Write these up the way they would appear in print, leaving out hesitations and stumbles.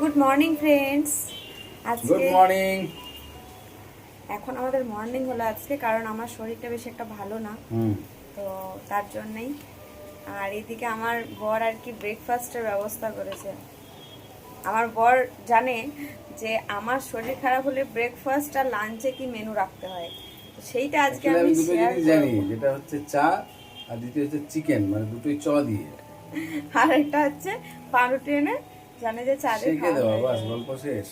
Good morning friends. আজকে good morning. এখন আমাদের মর্নিং হলো আজকে, কারণ আমার শরীরটা বেশি একটা ভালো না, তো তার জন্যই। আর এদিকে আমার বর আর কি ব্রেকফাস্টের ব্যবস্থা করেছে। আমার বর জানে যে আমার শরীর খারাপ হলে ব্রেকফাস্ট আর লাঞ্চে কি মেনু রাখতে হয়, তো সেইটা আজকে আমি দুটো শেয়ার জিনিস করব। জানি, যেটা হচ্ছে চা আর দ্বিতীয় হচ্ছে চিকেন, মানে দুটোই চ দিয়ে আর একটা হচ্ছে পাউরুটি এনে জানে যে চা দিয়ে শেখে খাওয়া দেওয়া, হয়ে বাস যাবে। গল্প শেষ।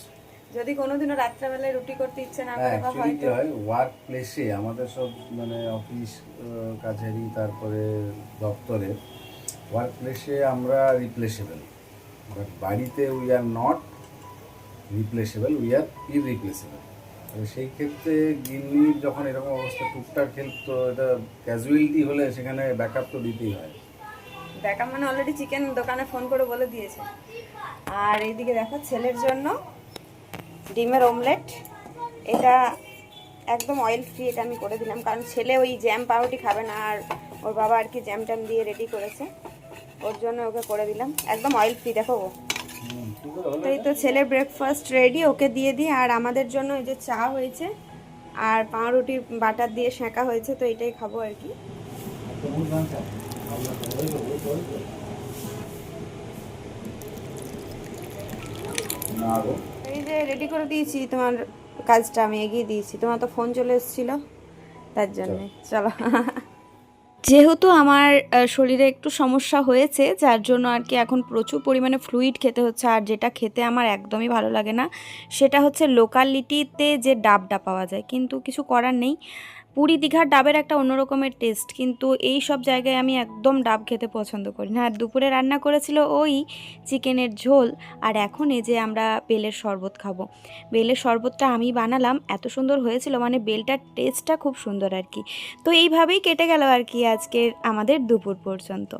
যদি কোনোদিনও রাত্রেবেলায় রুটি করতে ইচ্ছে না হ্যাঁ, করে বা অ্যাকচুয়ালি কি হয়তো হয়, ওয়ার্ক প্লেসে আমাদের সব মানে অফিস কাছারি, তারপরে দপ্তরে ওয়ার্ক প্লেসে আমরা রিপ্লেসেবল, বাট বাড়িতে we are not replaceable, we are irreplaceable. সেই ক্ষেত্রে গিন্নির যখন এরকম অবস্থা, টুকটাক হেল্প তো এটা ক্যাজুয়ালিটি হলে সেখানে ব্যাকআপ তো দিতেই হয়। দেখা মানে অলরেডি চিকেন দোকানে ফোন করে বলে দিয়েছে। আর এইদিকে দেখো ছেলের জন্য ডিমের অমলেট, এটা একদম অয়েল ফ্রি, এটা আমি করে দিলাম কারণ ছেলে ওই জ্যাম পাউরুটি খাবে না, আর ওর বাবা আর কি জ্যাম ট্যাম দিয়ে রেডি করেছে, ওর জন্য ওকে করে দিলাম একদম অয়েল ফ্রি। দেখো ও তো, এই তো ছেলের ব্রেকফাস্ট রেডি, ওকে দিয়ে দিই। আর আমাদের জন্য এই যে চা হয়েছে আর পাউরুটি বাটার দিয়ে সেঁকা হয়েছে, তো এটাই খাবো আর কি। এই যে রেডি করে দিয়েছি, তোমার কাজটা আমি এগিয়ে দিয়েছি, তোমার তো ফোন চলে এসেছিল তার জন্য। চলো। যেহেতু আমার শরীরে একটু সমস্যা হয়েছে, যার জন্য আর কি এখন প্রচুর পরিমাণে ফ্লুইড খেতে হচ্ছে। আর যেটা খেতে আমার একদমই ভালো লাগে না সেটা হচ্ছে লোকালিটিতে যে ডাবটা পাওয়া যায়, কিন্তু কিছু করার নেই। পুরী দীঘার ডাবের একটা অন্য রকমের টেস্ট, কিন্তু এই সব জায়গায় আমি একদম ডাব খেতে পছন্দ করি না। আর দুপুরে রান্না করেছিল ওই চিকেনের ঝোল, আর এখন এই যে আমরা বেলের শরবত খাবো। বেলের শরবতটা আমি বানালাম, এত সুন্দর হয়েছিল, মানে বেলটার টেস্টটা খুব সুন্দর আর কি। তো এইভাবেই কেটে গেল আর কি আজকের আমাদের দুপুর পর্যন্ত।